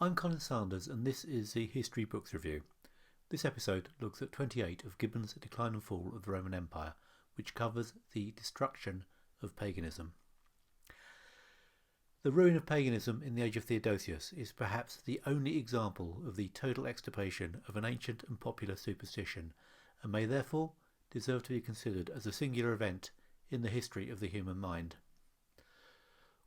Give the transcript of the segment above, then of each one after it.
I'm Colin Sanders and this is the History Books Review. This episode looks at 28 of Gibbon's Decline and Fall of the Roman Empire, which covers the destruction of paganism. The ruin of paganism in the age of Theodosius is perhaps the only example of the total extirpation of an ancient and popular superstition, and may therefore deserve to be considered as a singular event in the history of the human mind.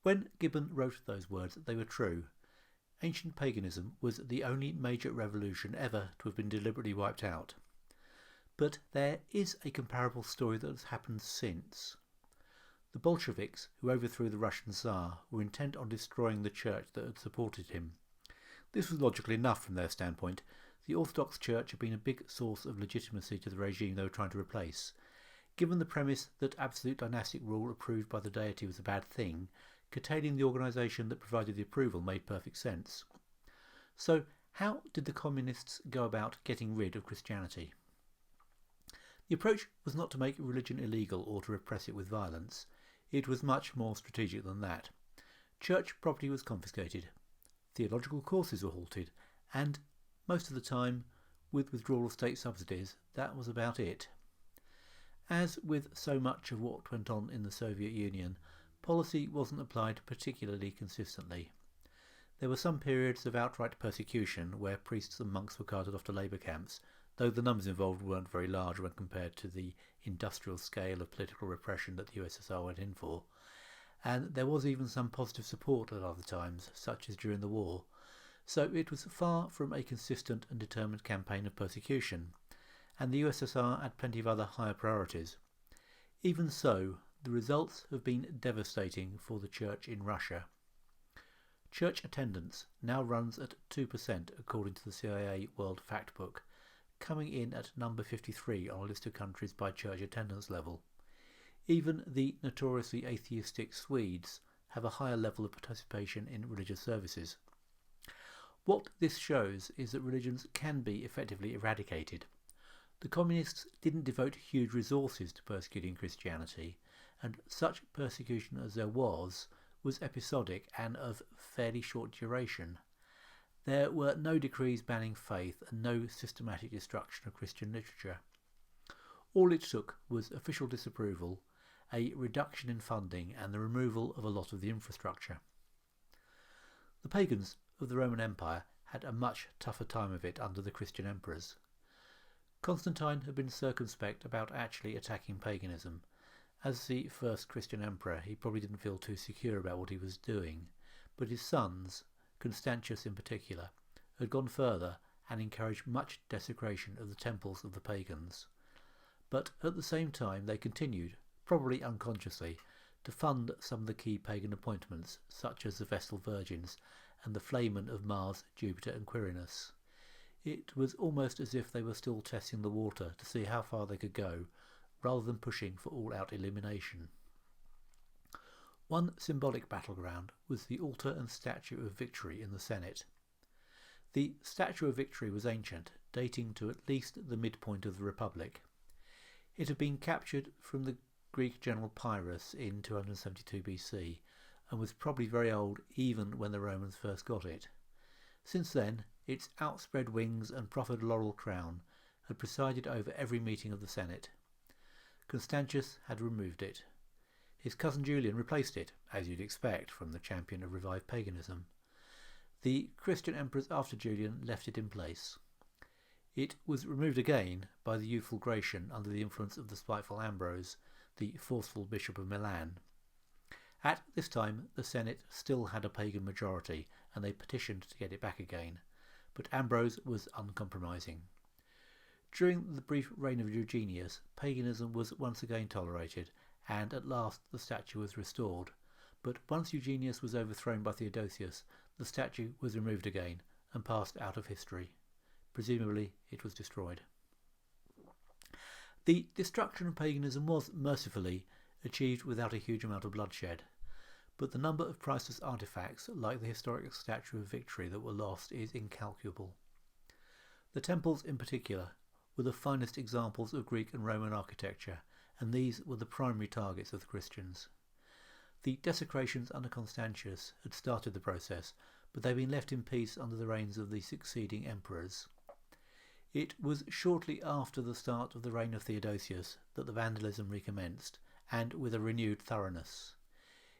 When Gibbon wrote those words, they were true. Ancient paganism was the only major revolution ever to have been deliberately wiped out. But there is a comparable story that has happened since. The Bolsheviks, who overthrew the Russian Tsar, were intent on destroying the church that had supported him. This was logical enough from their standpoint. The Orthodox Church had been a big source of legitimacy to the regime they were trying to replace. Given the premise that absolute dynastic rule approved by the deity was a bad thing, curtailing the organisation that provided the approval made perfect sense. So, how did the communists go about getting rid of Christianity? The approach was not to make religion illegal or to repress it with violence. It was much more strategic than that. Church property was confiscated, theological courses were halted, and, most of the time, with withdrawal of state subsidies, that was about it. As with so much of what went on in the Soviet Union, policy wasn't applied particularly consistently. There were some periods of outright persecution where priests and monks were carted off to labour camps, though the numbers involved weren't very large when compared to the industrial scale of political repression that the USSR went in for. And there was even some positive support at other times, such as during the war. So it was far from a consistent and determined campaign of persecution, and the USSR had plenty of other higher priorities. Even so, the results have been devastating for the church in Russia. Church attendance now runs at 2% according to the CIA World Factbook, coming in at number 53 on a list of countries by church attendance level. Even the notoriously atheistic Swedes have a higher level of participation in religious services. What this shows is that religions can be effectively eradicated. The communists didn't devote huge resources to persecuting Christianity, and such persecution as there was episodic and of fairly short duration. There were no decrees banning faith and no systematic destruction of Christian literature. All it took was official disapproval, a reduction in funding and the removal of a lot of the infrastructure. The pagans of the Roman Empire had a much tougher time of it under the Christian emperors. Constantine had been circumspect about actually attacking paganism. As the first Christian emperor, he probably didn't feel too secure about what he was doing, but his sons, Constantius in particular, had gone further and encouraged much desecration of the temples of the pagans. But at the same time they continued, probably unconsciously, to fund some of the key pagan appointments, such as the Vestal Virgins and the Flamen of Mars, Jupiter and Quirinus. It was almost as if they were still testing the water to see how far they could go, rather than pushing for all-out elimination. One symbolic battleground was the altar and statue of Victory in the Senate. The Statue of Victory was ancient, dating to at least the midpoint of the Republic. It had been captured from the Greek general Pyrrhus in 272 BC, and was probably very old even when the Romans first got it. Since then, its outspread wings and proffered laurel crown had presided over every meeting of the Senate. Constantius had removed it. His cousin Julian replaced it, as you'd expect from the champion of revived paganism. The Christian emperors after Julian left it in place. It was removed again by the youthful Gratian under the influence of the spiteful Ambrose, the forceful Bishop of Milan. At this time the Senate still had a pagan majority, and they petitioned to get it back again, but Ambrose was uncompromising. During the brief reign of Eugenius, paganism was once again tolerated, and at last the statue was restored. But once Eugenius was overthrown by Theodosius, the statue was removed again and passed out of history. Presumably it was destroyed. The destruction of paganism was, mercifully, achieved without a huge amount of bloodshed, but the number of priceless artefacts, like the historic Statue of Victory, that were lost is incalculable. The temples in particular were the finest examples of Greek and Roman architecture, and these were the primary targets of the Christians. The desecrations under Constantius had started the process, but they've been left in peace under the reigns of the succeeding emperors. It was shortly after the start of the reign of Theodosius that the vandalism recommenced, and with a renewed thoroughness.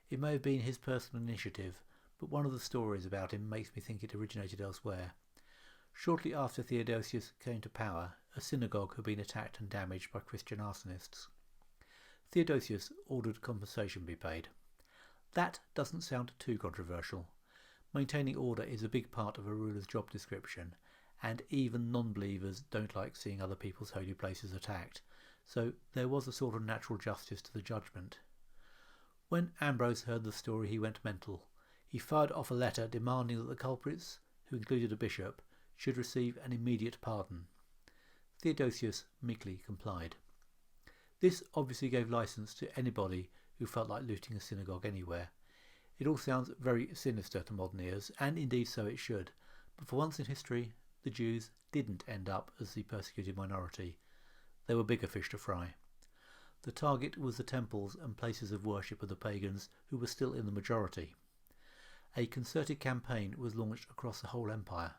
It may have been his personal initiative, but one of the stories about him makes me think it originated elsewhere. Shortly after Theodosius came to power, a synagogue had been attacked and damaged by Christian arsonists. Theodosius ordered compensation be paid. That doesn't sound too controversial. Maintaining order is a big part of a ruler's job description, and even non-believers don't like seeing other people's holy places attacked, so there was a sort of natural justice to the judgment. When Ambrose heard the story, he went mental. He fired off a letter demanding that the culprits, who included a bishop, should receive an immediate pardon. Theodosius meekly complied. This obviously gave license to anybody who felt like looting a synagogue anywhere. It all sounds very sinister to modern ears, and indeed so it should, but for once in history, the Jews didn't end up as the persecuted minority. There were bigger fish to fry. The target was the temples and places of worship of the pagans who were still in the majority. A concerted campaign was launched across the whole empire.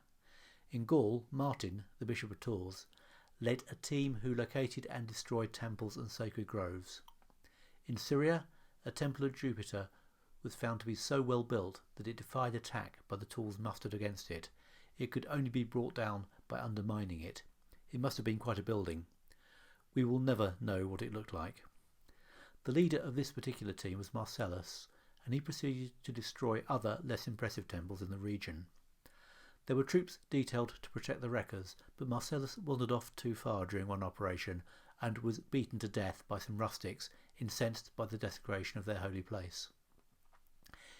In Gaul, Martin, the Bishop of Tours, led a team who located and destroyed temples and sacred groves. In Syria, a temple of Jupiter was found to be so well built that it defied attack by the tools mustered against it. It could only be brought down by undermining it. It must have been quite a building. We will never know what it looked like. The leader of this particular team was Marcellus, and he proceeded to destroy other less impressive temples in the region. There were troops detailed to protect the wreckers, but Marcellus wandered off too far during one operation and was beaten to death by some rustics incensed by the desecration of their holy place.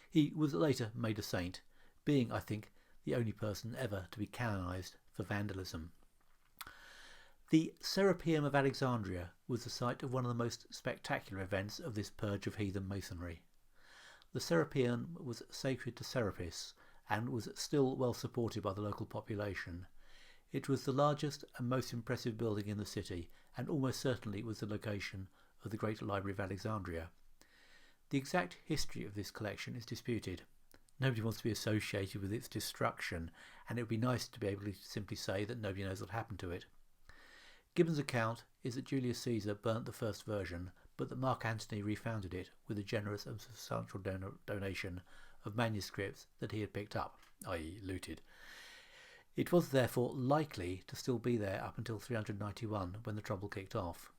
He was later made a saint, being, I think, the only person ever to be canonised for vandalism. The Serapeum of Alexandria was the site of one of the most spectacular events of this purge of heathen masonry. The Serapeum was sacred to Serapis and was still well supported by the local population. It was the largest and most impressive building in the city, and almost certainly was the location of the Great Library of Alexandria. The exact history of this collection is disputed. Nobody wants to be associated with its destruction, and it would be nice to be able to simply say that nobody knows what happened to it. Gibbon's account is that Julius Caesar burnt the first version, but that Mark Antony refounded it with a generous and substantial donation of manuscripts that he had picked up, i.e. looted. It was therefore likely to still be there up until 391, when the trouble kicked off.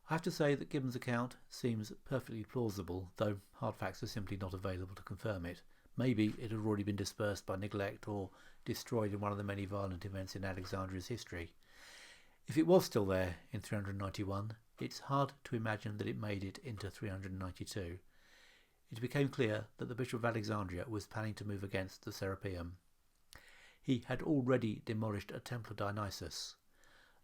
I have to say that Gibbon's account seems perfectly plausible, though hard facts are simply not available to confirm it. Maybe it had already been dispersed by neglect or destroyed in one of the many violent events in Alexandria's history. If it was still there in 391, it's hard to imagine that it made it into 392. It became clear that the Bishop of Alexandria was planning to move against the Serapeum. He had already demolished a temple of Dionysus.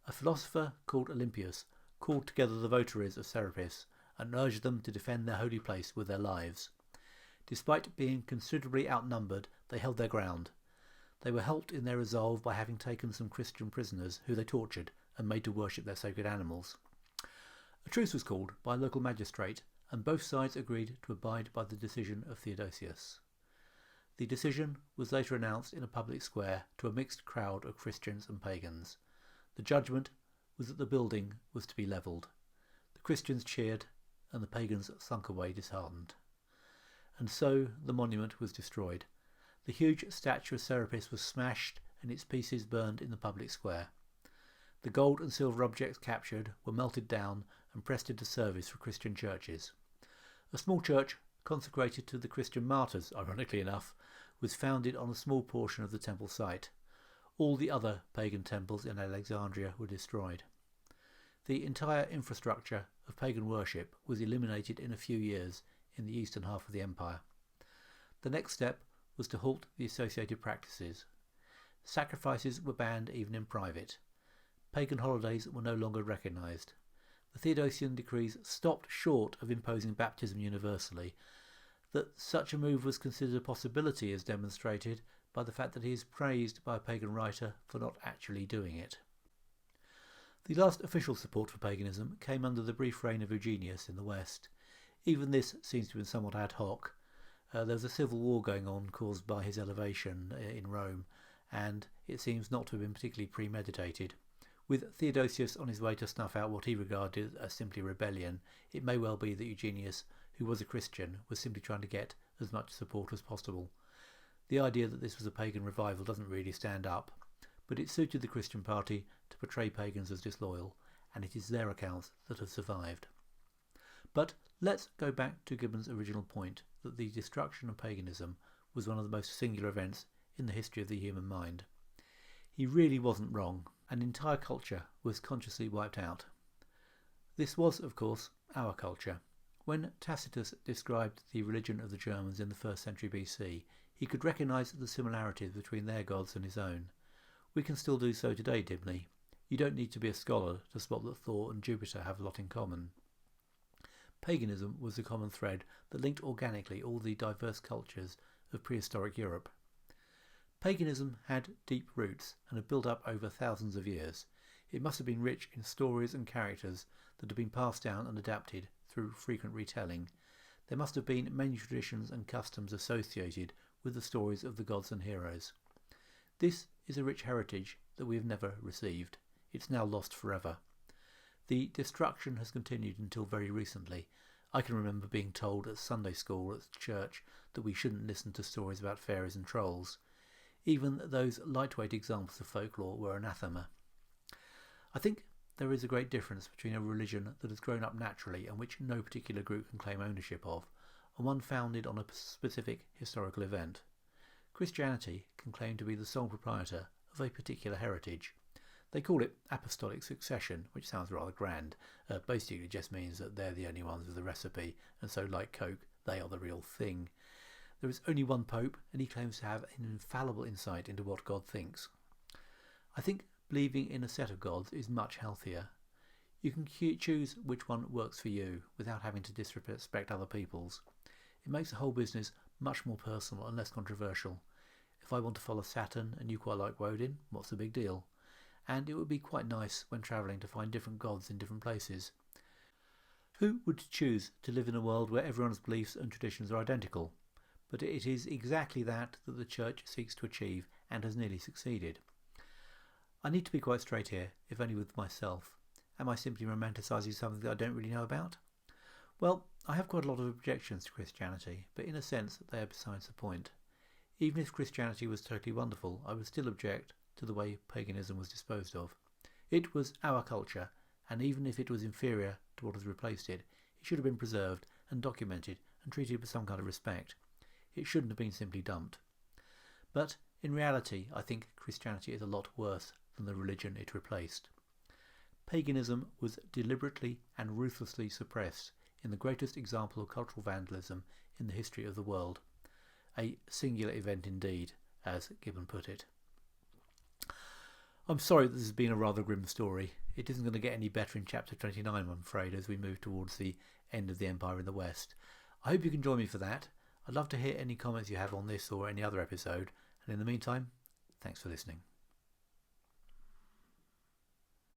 A philosopher called Olympius called together the votaries of Serapis and urged them to defend their holy place with their lives. Despite being considerably outnumbered, they held their ground. They were helped in their resolve by having taken some Christian prisoners who they tortured and made to worship their sacred animals. A truce was called by a local magistrate, and both sides agreed to abide by the decision of Theodosius. The decision was later announced in a public square to a mixed crowd of Christians and pagans. The judgment was that the building was to be levelled. The Christians cheered, and the pagans slunk away disheartened. And so the monument was destroyed. The huge statue of Serapis was smashed and its pieces burned in the public square. The gold and silver objects captured were melted down and pressed into service for Christian churches. A small church consecrated to the Christian martyrs, ironically enough, was founded on a small portion of the temple site. All the other pagan temples in Alexandria were destroyed. The entire infrastructure of pagan worship was eliminated in a few years in the eastern half of the empire. The next step was to halt the associated practices. Sacrifices were banned even in private. Pagan holidays were no longer recognised. The Theodosian decrees stopped short of imposing baptism universally. That such a move was considered a possibility is demonstrated by the fact that he is praised by a pagan writer for not actually doing it. The last official support for paganism came under the brief reign of Eugenius in the West. Even this seems to have been somewhat ad hoc. There was a civil war going on caused by his elevation in Rome, and it seems not to have been particularly premeditated. With Theodosius on his way to snuff out what he regarded as simply rebellion, it may well be that Eugenius, who was a Christian, was simply trying to get as much support as possible. The idea that this was a pagan revival doesn't really stand up, but it suited the Christian party to portray pagans as disloyal, and it is their accounts that have survived. But let's go back to Gibbon's original point, that the destruction of paganism was one of the most singular events in the history of the human mind. He really wasn't wrong. An entire culture was consciously wiped out. This was, of course, our culture. When Tacitus described the religion of the Germans in the 1st century BC, he could recognise the similarities between their gods and his own. We can still do so today dimly. You don't need to be a scholar to spot that Thor and Jupiter have a lot in common. Paganism was the common thread that linked organically all the diverse cultures of prehistoric Europe. Paganism had deep roots and had built up over thousands of years. It must have been rich in stories and characters that had been passed down and adapted through frequent retelling. There must have been many traditions and customs associated with the stories of the gods and heroes. This is a rich heritage that we have never received. It's now lost forever. The destruction has continued until very recently. I can remember being told at Sunday school at church that we shouldn't listen to stories about fairies and trolls. Even those lightweight examples of folklore were anathema. I think there is a great difference between a religion that has grown up naturally and which no particular group can claim ownership of, and one founded on a specific historical event. Christianity can claim to be the sole proprietor of a particular heritage. They call it apostolic succession, which sounds rather grand. Basically just means that they're the only ones with the recipe, and so like Coke, they are the real thing. There is only one Pope, and he claims to have an infallible insight into what God thinks. I think believing in a set of gods is much healthier. You can choose which one works for you without having to disrespect other people's. It makes the whole business much more personal and less controversial. If I want to follow Saturn and you quite like Woden, what's the big deal? And it would be quite nice when travelling to find different gods in different places. Who would choose to live in a world where everyone's beliefs and traditions are identical? But it is exactly that the Church seeks to achieve and has nearly succeeded. I need to be quite straight here, if only with myself. Am I simply romanticising something that I don't really know about? Well, I have quite a lot of objections to Christianity, but in a sense they are besides the point. Even if Christianity was totally wonderful, I would still object to the way paganism was disposed of. It was our culture, and even if it was inferior to what has replaced it, it should have been preserved and documented and treated with some kind of respect. It shouldn't have been simply dumped. But in reality, I think Christianity is a lot worse than the religion it replaced. Paganism was deliberately and ruthlessly suppressed in the greatest example of cultural vandalism in the history of the world. A singular event indeed, as Gibbon put it. I'm sorry that this has been a rather grim story. It isn't going to get any better in chapter 29, I'm afraid, as we move towards the end of the Empire in the West. I hope you can join me for that. I'd love to hear any comments you have on this or any other episode, and in the meantime, thanks for listening.